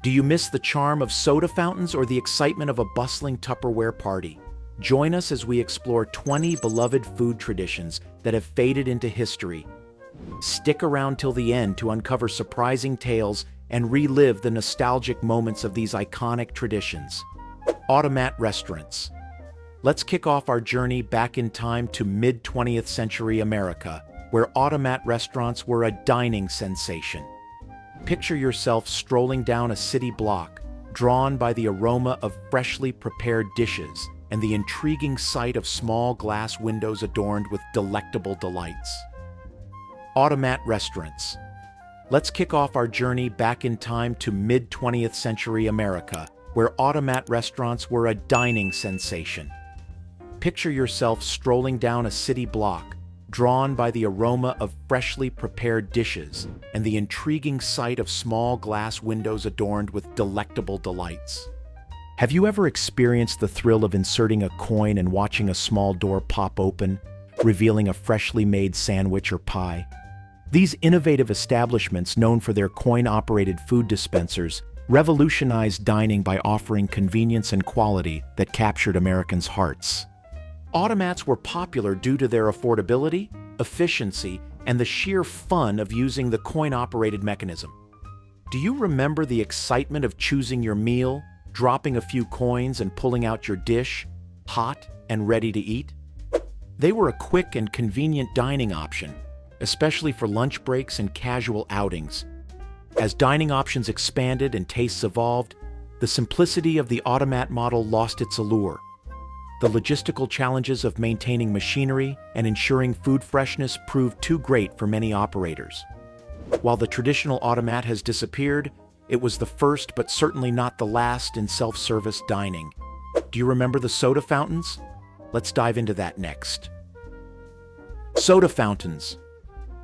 Do you miss the charm of soda fountains or the excitement of a bustling Tupperware party? Join us as we explore 20 beloved food traditions that have faded into history. Stick around till the end to uncover surprising tales and relive the nostalgic moments of these iconic traditions. Automat restaurants. Let's kick off our journey back in time to mid-20th century America, where automat restaurants were a dining sensation. Picture yourself strolling down a city block, drawn by the aroma of freshly prepared dishes and the intriguing sight of small glass windows adorned with delectable delights. Automat restaurants. Let's kick off our journey back in time to mid-20th century America, where automat restaurants were a dining sensation. Picture yourself strolling down a city block, drawn by the aroma of freshly prepared dishes and the intriguing sight of small glass windows adorned with delectable delights. Have you ever experienced the thrill of inserting a coin and watching a small door pop open, revealing a freshly made sandwich or pie? These innovative establishments, known for their coin-operated food dispensers, revolutionized dining by offering convenience and quality that captured Americans' hearts. Automats were popular due to their affordability, efficiency, and the sheer fun of using the coin-operated mechanism. Do you remember the excitement of choosing your meal, dropping a few coins and pulling out your dish, hot and ready to eat? They were a quick and convenient dining option, especially for lunch breaks and casual outings. As dining options expanded and tastes evolved, the simplicity of the automat model lost its allure. The logistical challenges of maintaining machinery and ensuring food freshness proved too great for many operators. While the traditional automat has disappeared, it was the first but certainly not the last in self-service dining. Do you remember the soda fountains? Let's dive into that next. Soda fountains.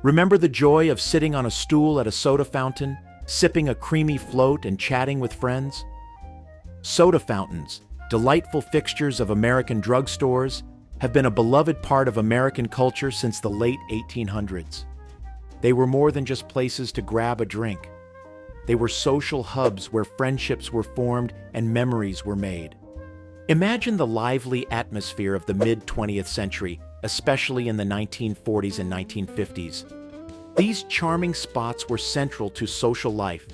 Remember the joy of sitting on a stool at a soda fountain, sipping a creamy float and chatting with friends? Soda fountains, delightful fixtures of American drugstores, have been a beloved part of American culture since the late 1800s. They were more than just places to grab a drink. They were social hubs where friendships were formed and memories were made. Imagine the lively atmosphere of the mid-20th century, especially in the 1940s and 1950s. These charming spots were central to social life.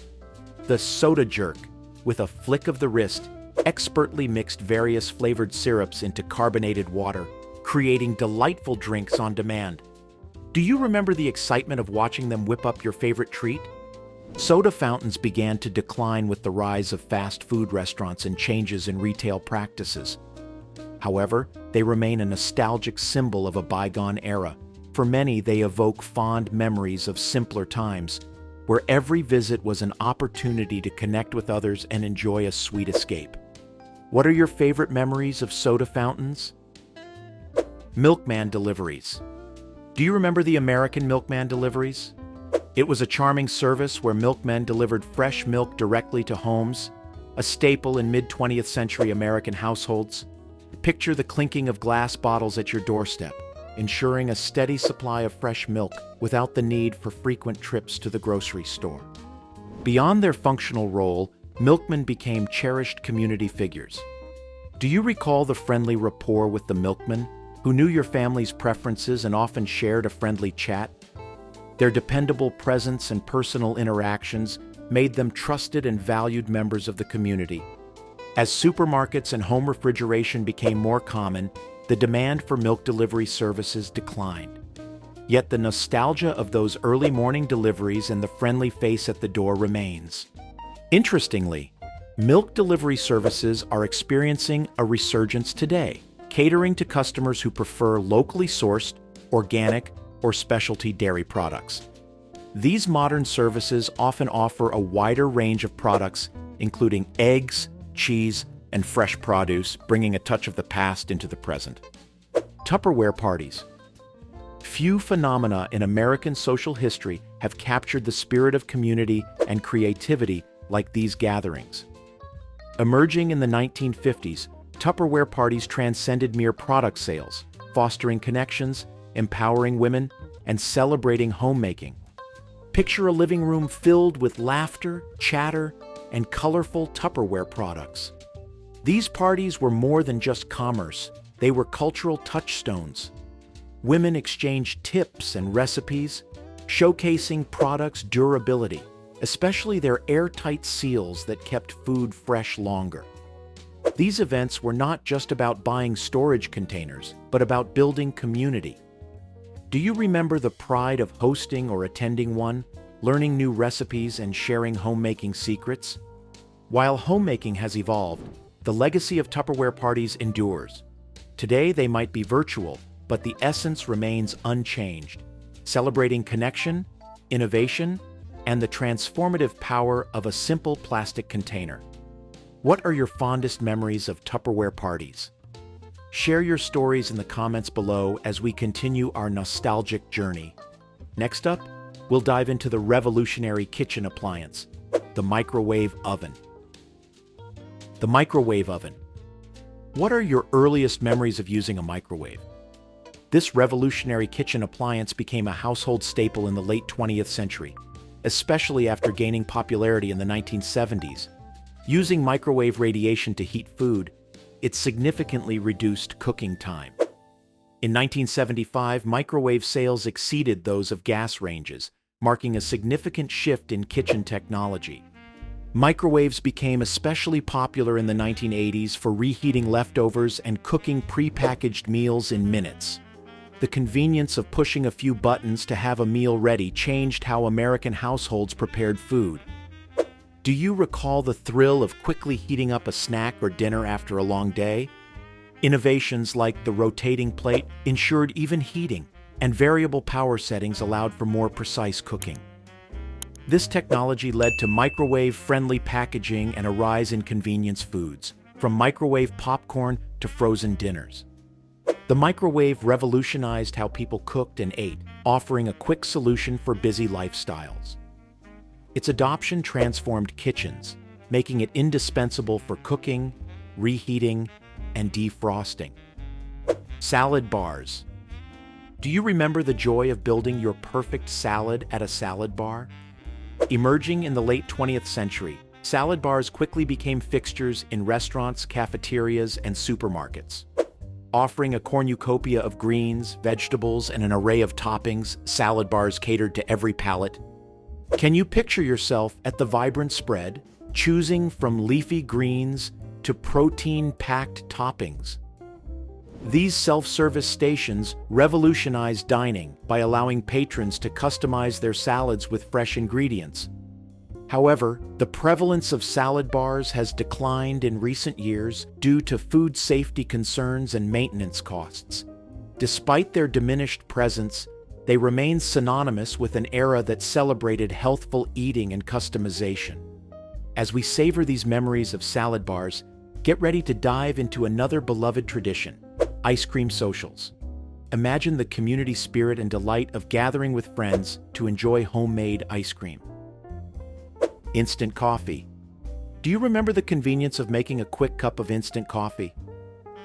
The soda jerk, with a flick of the wrist, expertly mixed various flavored syrups into carbonated water, creating delightful drinks on demand. Do you remember the excitement of watching them whip up your favorite treat? Soda fountains began to decline with the rise of fast food restaurants and changes in retail practices. However, they remain a nostalgic symbol of a bygone era. For many, they evoke fond memories of simpler times, where every visit was an opportunity to connect with others and enjoy a sweet escape. What are your favorite memories of soda fountains? Milkman deliveries. Do you remember the American Milkman deliveries? It was a charming service where milkmen delivered fresh milk directly to homes, a staple in mid-20th century American households. Picture the clinking of glass bottles at your doorstep, ensuring a steady supply of fresh milk without the need for frequent trips to the grocery store. Beyond their functional role, milkmen became cherished community figures. Do you recall the friendly rapport with the milkman, who knew your family's preferences and often shared a friendly chat? Their dependable presence and personal interactions made them trusted and valued members of the community. As supermarkets and home refrigeration became more common, the demand for milk delivery services declined. Yet the nostalgia of those early morning deliveries and the friendly face at the door remains. Interestingly, milk delivery services are experiencing a resurgence today, catering to customers who prefer locally sourced, organic, or specialty dairy products. These modern services often offer a wider range of products, including eggs, cheese, and fresh produce, bringing a touch of the past into the present. Tupperware parties. Few phenomena in American social history have captured the spirit of community and creativity like these gatherings. Emerging in the 1950s, Tupperware parties transcended mere product sales, fostering connections, empowering women, and celebrating homemaking. Picture a living room filled with laughter, chatter, and colorful Tupperware products. These parties were more than just commerce, they were cultural touchstones. Women exchanged tips and recipes, showcasing products' durability, especially their airtight seals that kept food fresh longer. These events were not just about buying storage containers, but about building community. Do you remember the pride of hosting or attending one, learning new recipes and sharing homemaking secrets? While homemaking has evolved, the legacy of Tupperware parties endures. Today they might be virtual, but the essence remains unchanged, celebrating connection, innovation, and the transformative power of a simple plastic container. What are your fondest memories of Tupperware parties? Share your stories in the comments below as we continue our nostalgic journey. Next up, we'll dive into the revolutionary kitchen appliance, the microwave oven. The microwave oven. What are your earliest memories of using a microwave? This revolutionary kitchen appliance became a household staple in the late 20th century, especially after gaining popularity in the 1970s. Using microwave radiation to heat food, it significantly reduced cooking time. In 1975, microwave sales exceeded those of gas ranges, marking a significant shift in kitchen technology. Microwaves became especially popular in the 1980s for reheating leftovers and cooking pre-packaged meals in minutes. The convenience of pushing a few buttons to have a meal ready changed how American households prepared food. Do you recall the thrill of quickly heating up a snack or dinner after a long day? Innovations like the rotating plate ensured even heating, and variable power settings allowed for more precise cooking. This technology led to microwave-friendly packaging and a rise in convenience foods, from microwave popcorn to frozen dinners. The microwave revolutionized how people cooked and ate, offering a quick solution for busy lifestyles. Its adoption transformed kitchens, making it indispensable for cooking, reheating, and defrosting. Salad bars. Do you remember the joy of building your perfect salad at a salad bar? Emerging in the late 20th century, salad bars quickly became fixtures in restaurants, cafeterias, and supermarkets. Offering a cornucopia of greens, vegetables, and an array of toppings, salad bars catered to every palate. Can you picture yourself at the vibrant spread, choosing from leafy greens to protein-packed toppings? These self-service stations revolutionized dining by allowing patrons to customize their salads with fresh ingredients. However, the prevalence of salad bars has declined in recent years due to food safety concerns and maintenance costs. Despite their diminished presence, they remain synonymous with an era that celebrated healthful eating and customization. As we savor these memories of salad bars, get ready to dive into another beloved tradition: ice cream socials. Imagine the community spirit and delight of gathering with friends to enjoy homemade ice cream. Instant coffee. Do you remember the convenience of making a quick cup of instant coffee?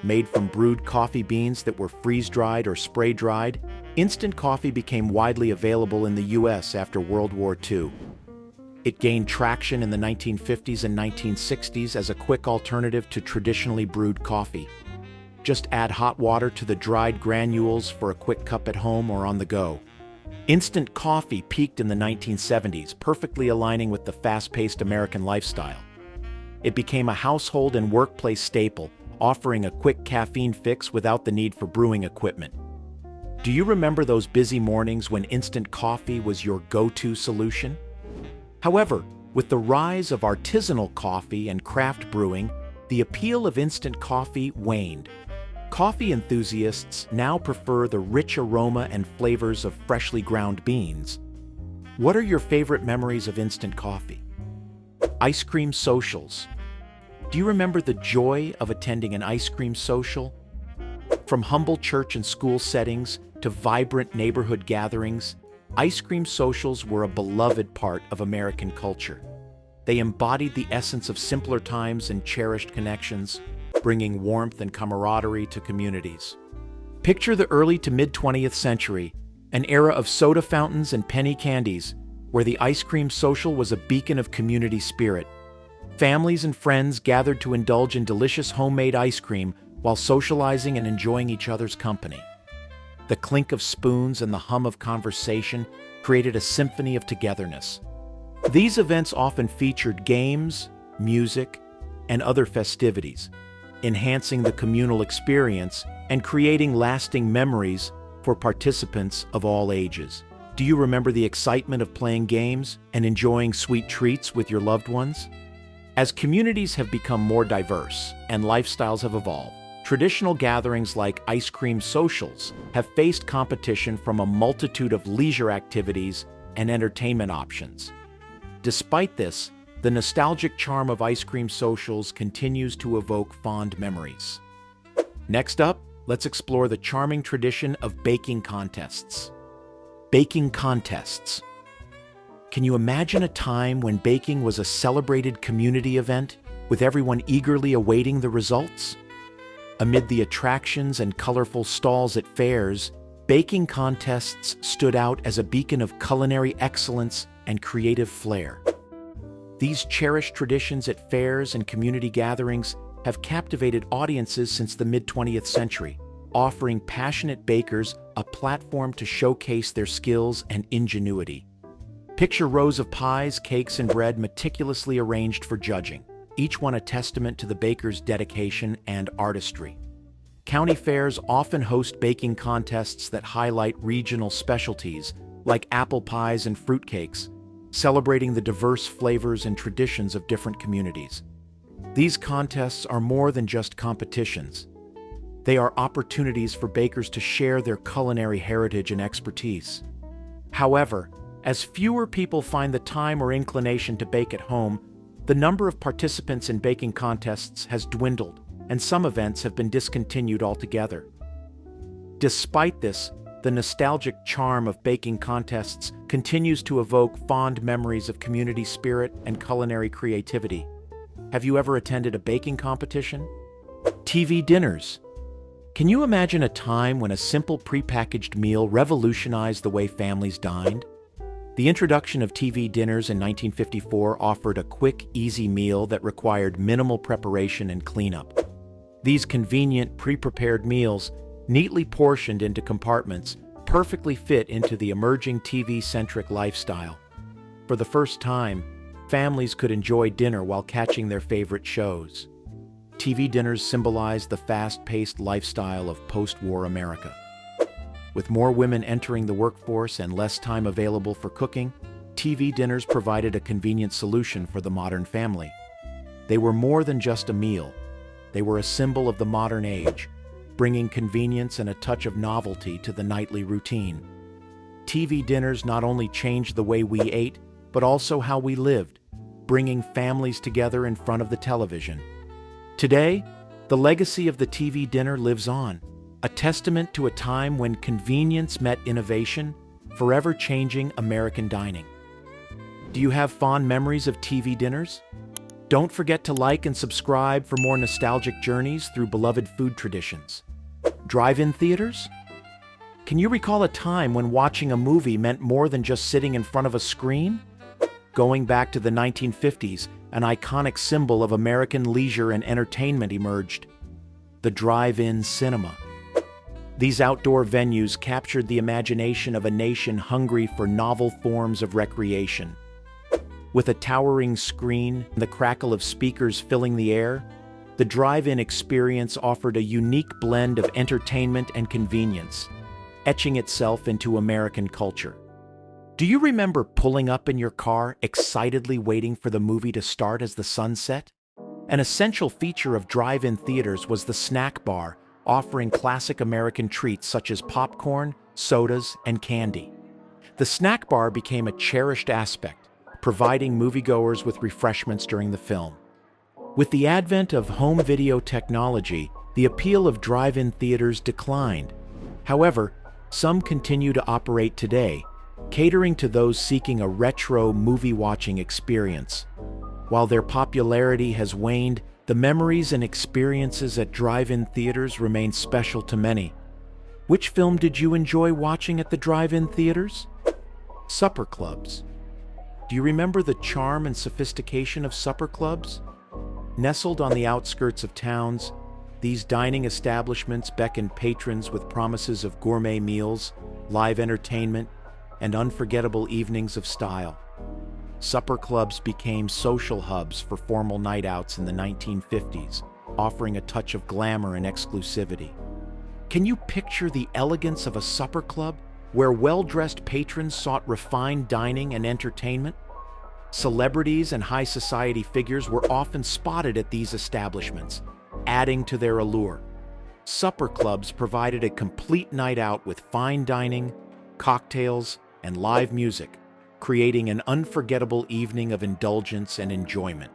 Made from brewed coffee beans that were freeze-dried or spray-dried, instant coffee became widely available in the US after World War II. It gained traction in the 1950s and 1960s as a quick alternative to traditionally brewed coffee. Just add hot water to the dried granules for a quick cup at home or on the go. Instant coffee peaked in the 1970s, perfectly aligning with the fast-paced American lifestyle. It became a household and workplace staple, offering a quick caffeine fix without the need for brewing equipment. Do you remember those busy mornings when instant coffee was your go-to solution? However, with the rise of artisanal coffee and craft brewing, the appeal of instant coffee waned. Coffee enthusiasts now prefer the rich aroma and flavors of freshly ground beans. What are your favorite memories of instant coffee? Ice cream socials. Do you remember the joy of attending an ice cream social? From humble church and school settings to vibrant neighborhood gatherings, ice cream socials were a beloved part of American culture. They embodied the essence of simpler times and cherished connections, bringing warmth and camaraderie to communities. Picture the early to mid-20th century, an era of soda fountains and penny candies, where the ice cream social was a beacon of community spirit. Families and friends gathered to indulge in delicious homemade ice cream while socializing and enjoying each other's company. The clink of spoons and the hum of conversation created a symphony of togetherness. These events often featured games, music, and other festivities, enhancing the communal experience and creating lasting memories for participants of all ages. Do you remember the excitement of playing games and enjoying sweet treats with your loved ones? As communities have become more diverse and lifestyles have evolved, traditional gatherings like ice cream socials have faced competition from a multitude of leisure activities and entertainment options. Despite this, the nostalgic charm of ice cream socials continues to evoke fond memories. Next up, let's explore the charming tradition of baking contests. Baking contests. Can you imagine a time when baking was a celebrated community event, with everyone eagerly awaiting the results? Amid the attractions and colorful stalls at fairs, baking contests stood out as a beacon of culinary excellence and creative flair. These cherished traditions at fairs and community gatherings have captivated audiences since the mid-20th century, offering passionate bakers a platform to showcase their skills and ingenuity. Picture rows of pies, cakes, and bread meticulously arranged for judging, each one a testament to the baker's dedication and artistry. County fairs often host baking contests that highlight regional specialties like apple pies and fruitcakes, celebrating the diverse flavors and traditions of different communities. These contests are more than just competitions. They are opportunities for bakers to share their culinary heritage and expertise. However, as fewer people find the time or inclination to bake at home, the number of participants in baking contests has dwindled, and some events have been discontinued altogether. Despite this, the nostalgic charm of baking contests continues to evoke fond memories of community spirit and culinary creativity. Have you ever attended a baking competition? TV dinners. Can you imagine a time when a simple prepackaged meal revolutionized the way families dined? The introduction of TV dinners in 1954 offered a quick, easy meal that required minimal preparation and cleanup. These convenient, pre-prepared meals, neatly portioned into compartments, perfectly fit into the emerging TV-centric lifestyle. For the first time, families could enjoy dinner while catching their favorite shows. TV dinners symbolized the fast-paced lifestyle of post-war America. With more women entering the workforce and less time available for cooking, TV dinners provided a convenient solution for the modern family. They were more than just a meal. They were a symbol of the modern age, bringing convenience and a touch of novelty to the nightly routine. TV dinners not only changed the way we ate, but also how we lived, bringing families together in front of the television. Today, the legacy of the TV dinner lives on, a testament to a time when convenience met innovation, forever changing American dining. Do you have fond memories of TV dinners? Don't forget to like and subscribe for more nostalgic journeys through beloved food traditions. Drive-in theaters? Can you recall a time when watching a movie meant more than just sitting in front of a screen? Going back to the 1950s, an iconic symbol of American leisure and entertainment emerged: the drive-in cinema. These outdoor venues captured the imagination of a nation hungry for novel forms of recreation. With a towering screen and the crackle of speakers filling the air, the drive-in experience offered a unique blend of entertainment and convenience, etching itself into American culture. Do you remember pulling up in your car, excitedly waiting for the movie to start as the sun set? An essential feature of drive-in theaters was the snack bar, offering classic American treats such as popcorn, sodas, and candy. The snack bar became a cherished aspect, providing moviegoers with refreshments during the film. With the advent of home video technology, the appeal of drive-in theaters declined. However, some continue to operate today, catering to those seeking a retro movie-watching experience. While their popularity has waned, the memories and experiences at drive-in theaters remain special to many. Which film did you enjoy watching at the drive-in theaters? Supper clubs. Do you remember the charm and sophistication of supper clubs? Nestled on the outskirts of towns, these dining establishments beckon patrons with promises of gourmet meals, live entertainment, and unforgettable evenings of style. Supper clubs became social hubs for formal night outs in the 1950s, offering a touch of glamour and exclusivity. Can you picture the elegance of a supper club where well-dressed patrons sought refined dining and entertainment? Celebrities and high society figures were often spotted at these establishments, adding to their allure. Supper clubs provided a complete night out with fine dining, cocktails, and live music, creating an unforgettable evening of indulgence and enjoyment.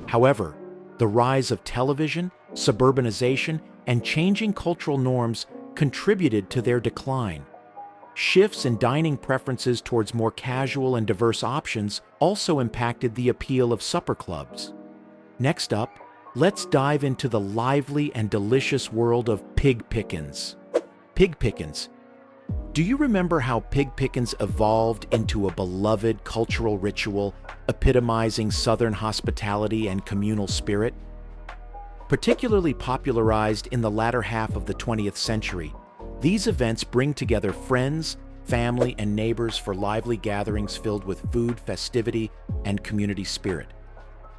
However, the rise of television, suburbanization, and changing cultural norms contributed to their decline. Shifts in dining preferences towards more casual and diverse options also impacted the appeal of supper clubs. Next up, let's dive into the lively and delicious world of pig pickins. Pig pickins. Do you remember how pig pickins evolved into a beloved cultural ritual epitomizing Southern hospitality and communal spirit? Particularly popularized in the latter half of the 20th century, these events bring together friends, family, and neighbors for lively gatherings filled with food, festivity, and community spirit.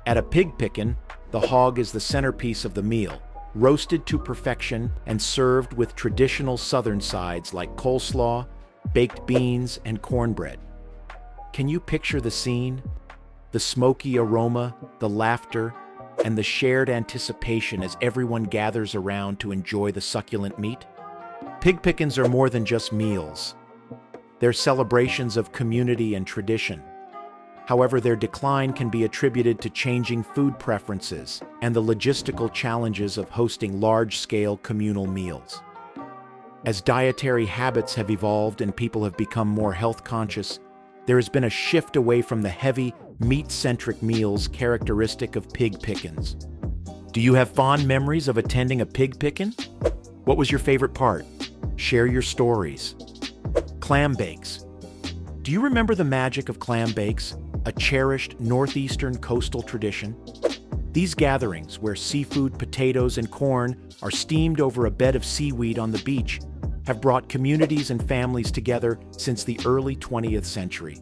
At a pig pickin, the hog is the centerpiece of the meal, roasted to perfection and served with traditional Southern sides like coleslaw, baked beans, and cornbread. Can you picture the scene? The smoky aroma, the laughter, and the shared anticipation as everyone gathers around to enjoy the succulent meat? Pig pickins are more than just meals. They're celebrations of community and tradition. However, their decline can be attributed to changing food preferences and the logistical challenges of hosting large-scale communal meals. As dietary habits have evolved and people have become more health-conscious, there has been a shift away from the heavy, meat-centric meals characteristic of pig pickins. Do you have fond memories of attending a pig pickin? What was your favorite part? Share your stories. Clam bakes. Do you remember the magic of clam bakes, a cherished northeastern coastal tradition? These gatherings, where seafood, potatoes, and corn are steamed over a bed of seaweed on the beach, have brought communities and families together since the early 20th century.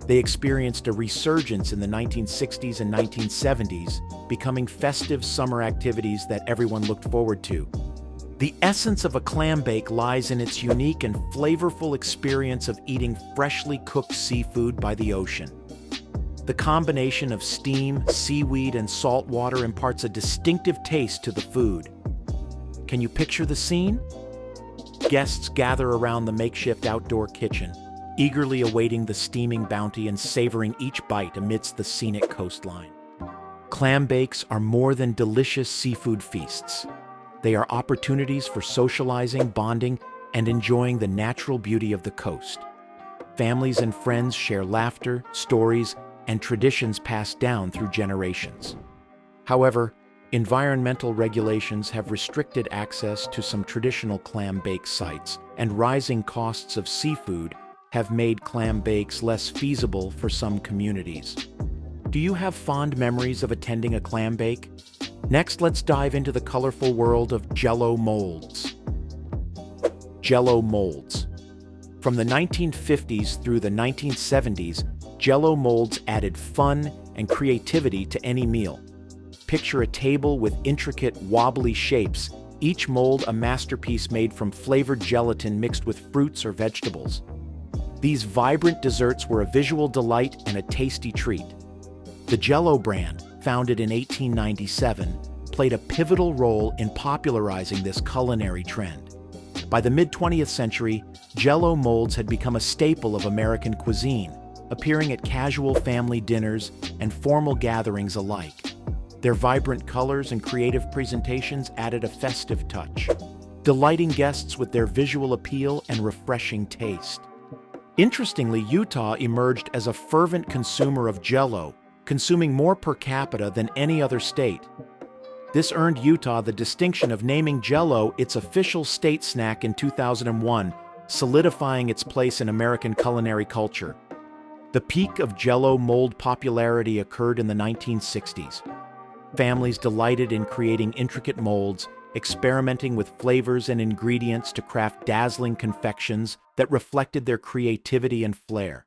They experienced a resurgence in the 1960s and 1970s, becoming festive summer activities that everyone looked forward to. The essence of a clam bake lies in its unique and flavorful experience of eating freshly cooked seafood by the ocean. The combination of steam, seaweed, and salt water imparts a distinctive taste to the food. Can you picture the scene? Guests gather around the makeshift outdoor kitchen, eagerly awaiting the steaming bounty and savoring each bite amidst the scenic coastline. Clam bakes are more than delicious seafood feasts. They are opportunities for socializing, bonding, and enjoying the natural beauty of the coast. Families and friends share laughter, stories, and traditions passed down through generations. However, environmental regulations have restricted access to some traditional clam bake sites, and rising costs of seafood have made clam bakes less feasible for some communities. Do you have fond memories of attending a clam bake? Next, let's dive into the colorful world of Jell-O molds. Jell-O molds. From the 1950s through the 1970s, Jell-O molds added fun and creativity to any meal. Picture a table with intricate, wobbly shapes, each mold a masterpiece made from flavored gelatin mixed with fruits or vegetables. These vibrant desserts were a visual delight and a tasty treat. The Jell-O brand, founded in 1897, played a pivotal role in popularizing this culinary trend. By the mid-20th century, Jell-O molds had become a staple of American cuisine, appearing at casual family dinners and formal gatherings alike. Their vibrant colors and creative presentations added a festive touch, delighting guests with their visual appeal and refreshing taste. Interestingly, Utah emerged as a fervent consumer of Jell-O, consuming more per capita than any other state. This earned Utah the distinction of naming Jell-O its official state snack in 2001, solidifying its place in American culinary culture. The peak of Jell-O mold popularity occurred in the 1960s. Families delighted in creating intricate molds, experimenting with flavors and ingredients to craft dazzling confections that reflected their creativity and flair.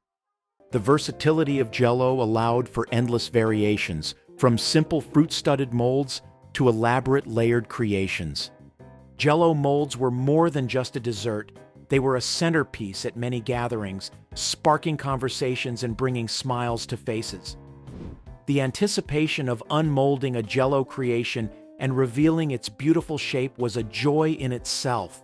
The versatility of Jell-O allowed for endless variations, from simple fruit-studded molds to elaborate layered creations. Jell-O molds were more than just a dessert. They were a centerpiece at many gatherings, sparking conversations and bringing smiles to faces. The anticipation of unmolding a Jell-O creation and revealing its beautiful shape was a joy in itself.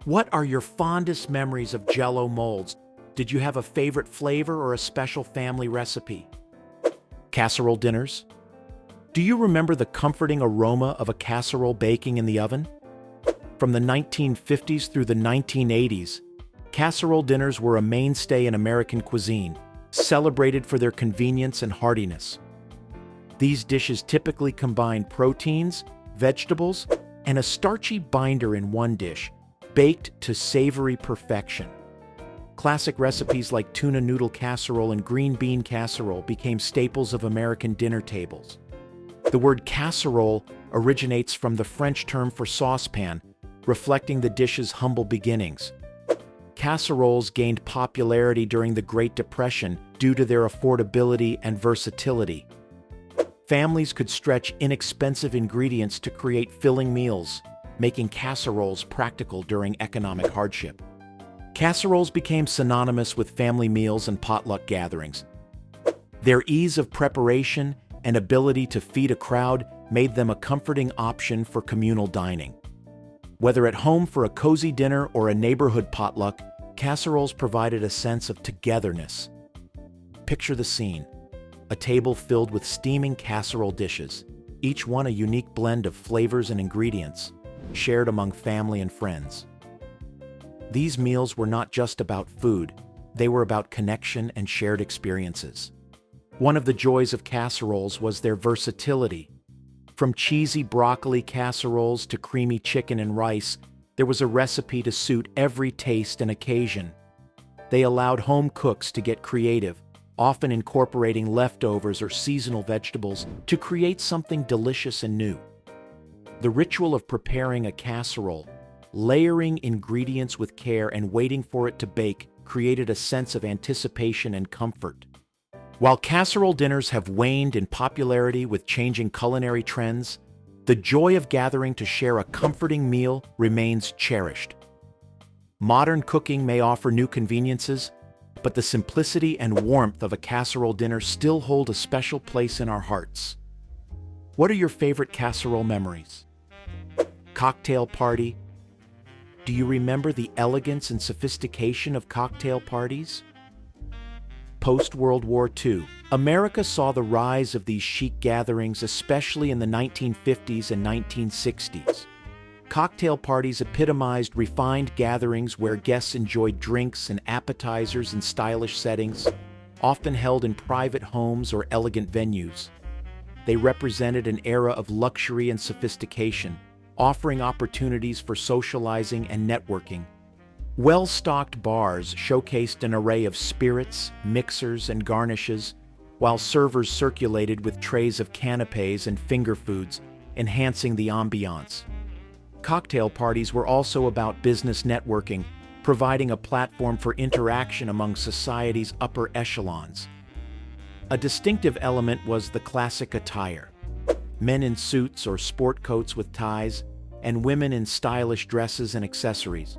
What are your fondest memories of Jell-O molds? Did you have a favorite flavor or a special family recipe? Casserole dinners? Do you remember the comforting aroma of a casserole baking in the oven? From the 1950s through the 1980s, casserole dinners were a mainstay in American cuisine, celebrated for their convenience and heartiness. These dishes typically combine proteins, vegetables, and a starchy binder in one dish, baked to savory perfection. Classic recipes like tuna noodle casserole and green bean casserole became staples of American dinner tables. The word casserole originates from the French term for saucepan, reflecting the dish's humble beginnings. Casseroles gained popularity during the Great Depression due to their affordability and versatility. Families could stretch inexpensive ingredients to create filling meals, making casseroles practical during economic hardship. Casseroles became synonymous with family meals and potluck gatherings. Their ease of preparation and ability to feed a crowd made them a comforting option for communal dining. Whether at home for a cozy dinner or a neighborhood potluck, casseroles provided a sense of togetherness. Picture the scene: a table filled with steaming casserole dishes, each one a unique blend of flavors and ingredients, shared among family and friends. These meals were not just about food, they were about connection and shared experiences. One of the joys of casseroles was their versatility. From cheesy broccoli casseroles to creamy chicken and rice, there was a recipe to suit every taste and occasion. They allowed home cooks to get creative, often incorporating leftovers or seasonal vegetables to create something delicious and new. The ritual of preparing a casserole, layering ingredients with care and waiting for it to bake, created a sense of anticipation and comfort. While casserole dinners have waned in popularity with changing culinary trends, the joy of gathering to share a comforting meal remains cherished. Modern cooking may offer new conveniences, but the simplicity and warmth of a casserole dinner still hold a special place in our hearts. What are your favorite casserole memories? Cocktail party? Do you remember the elegance and sophistication of cocktail parties? Post-World War II, America saw the rise of these chic gatherings, especially in the 1950s and 1960s. Cocktail parties epitomized refined gatherings where guests enjoyed drinks and appetizers in stylish settings, often held in private homes or elegant venues. They represented an era of luxury and sophistication, offering opportunities for socializing and networking. Well-stocked bars showcased an array of spirits, mixers, and garnishes, while servers circulated with trays of canapés and finger foods, enhancing the ambiance. Cocktail parties were also about business networking, providing a platform for interaction among society's upper echelons. A distinctive element was the classic attire: men in suits or sport coats with ties, and women in stylish dresses and accessories.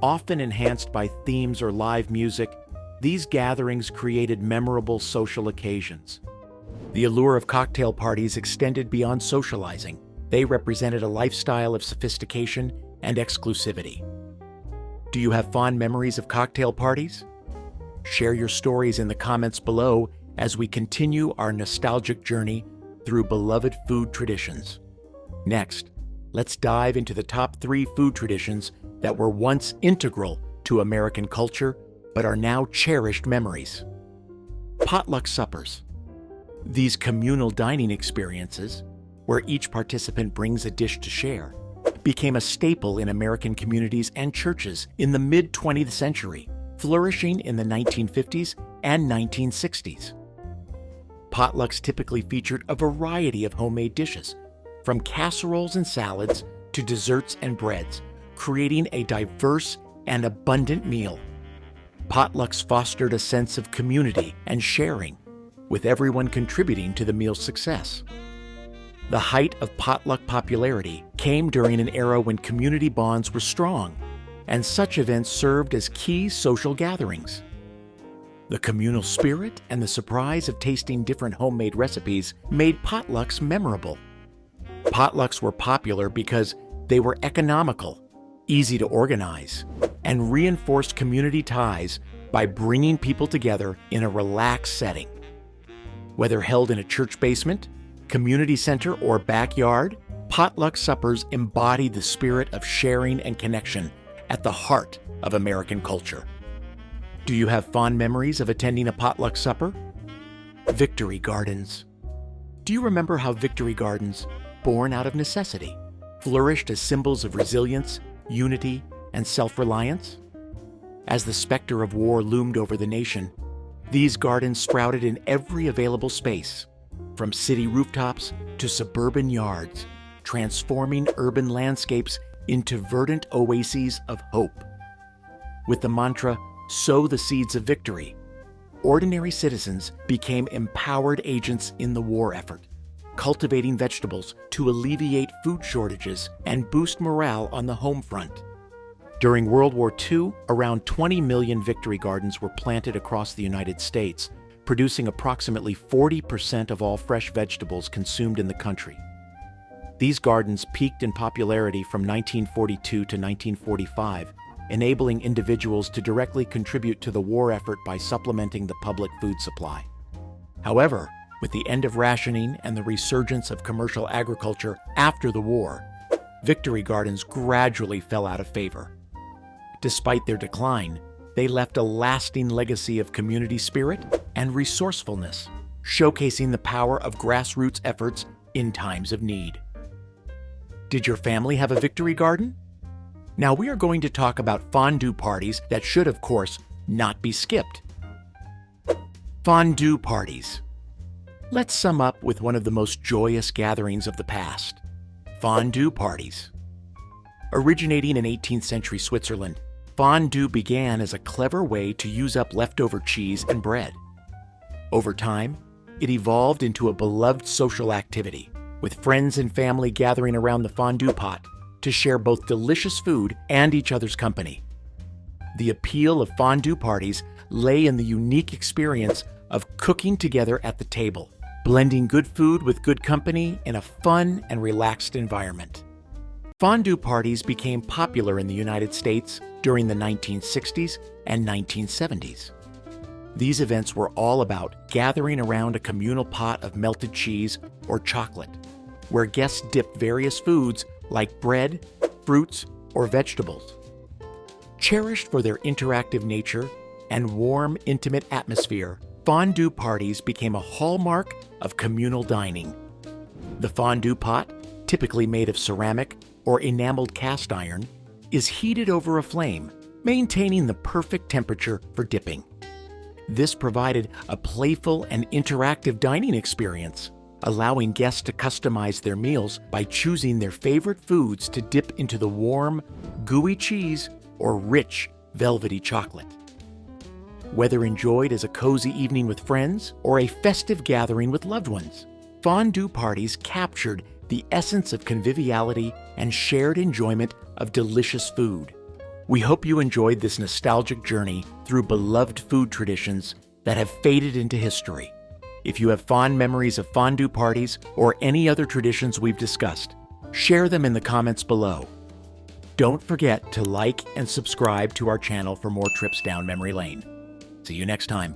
Often enhanced by themes or live music, these gatherings created memorable social occasions. The allure of cocktail parties extended beyond socializing. They represented a lifestyle of sophistication and exclusivity. Do you have fond memories of cocktail parties? Share your stories in the comments below as we continue our nostalgic journey through beloved food traditions. Next, let's dive into the top 3 food traditions that were once integral to American culture but are now cherished memories. Potluck suppers. These communal dining experiences, where each participant brings a dish to share, became a staple in American communities and churches in the mid-20th century. Flourishing in the 1950s, and 1960s. Potlucks typically featured a variety of homemade dishes, from casseroles and salads to desserts and breads, creating a diverse and abundant meal. Potlucks fostered a sense of community and sharing, with everyone contributing to the meal's success. The height of potluck popularity came during an era when community bonds were strong, and such events served as key social gatherings. The communal spirit and the surprise of tasting different homemade recipes made potlucks memorable. Potlucks were popular because they were economical, easy to organize, and reinforced community ties by bringing people together in a relaxed setting. Whether held in a church basement, community center, or backyard, potluck suppers embodied the spirit of sharing and connection at the heart of American culture. Do you have fond memories of attending a potluck supper? Victory gardens. Do you remember how victory gardens, born out of necessity, flourished as symbols of resilience, unity, and self-reliance? As the specter of war loomed over the nation, these gardens sprouted in every available space, from city rooftops to suburban yards, transforming urban landscapes into verdant oases of hope. With the mantra, "Sow the seeds of victory," ordinary citizens became empowered agents in the war effort, cultivating vegetables to alleviate food shortages and boost morale on the home front. During World War II, around 20 million victory gardens were planted across the United States, producing approximately 40% of all fresh vegetables consumed in the country. These gardens peaked in popularity from 1942 to 1945, enabling individuals to directly contribute to the war effort by supplementing the public food supply. However, with the end of rationing and the resurgence of commercial agriculture after the war, victory gardens gradually fell out of favor. Despite their decline, they left a lasting legacy of community spirit and resourcefulness, showcasing the power of grassroots efforts in times of need. Did your family have a victory garden? Now we are going to talk about fondue parties that should, of course, not be skipped. Fondue parties. Let's sum up with one of the most joyous gatherings of the past: fondue parties. Originating in 18th century Switzerland, fondue began as a clever way to use up leftover cheese and bread. Over time, it evolved into a beloved social activity, with friends and family gathering around the fondue pot to share both delicious food and each other's company. The appeal of fondue parties lay in the unique experience of cooking together at the table, blending good food with good company in a fun and relaxed environment. Fondue parties became popular in the United States during the 1960s and 1970s. These events were all about gathering around a communal pot of melted cheese or chocolate, where guests dipped various foods like bread, fruits, or vegetables. Cherished for their interactive nature and warm, intimate atmosphere, fondue parties became a hallmark of communal dining. The fondue pot, typically made of ceramic or enameled cast iron, is heated over a flame, maintaining the perfect temperature for dipping. This provided a playful and interactive dining experience, allowing guests to customize their meals by choosing their favorite foods to dip into the warm, gooey cheese or rich, velvety chocolate. Whether enjoyed as a cozy evening with friends or a festive gathering with loved ones, fondue parties captured the essence of conviviality and shared enjoyment of delicious food. We hope you enjoyed this nostalgic journey through beloved food traditions that have faded into history. If you have fond memories of fondue parties or any other traditions we've discussed, share them in the comments below. Don't forget to like and subscribe to our channel for more trips down memory lane. See you next time.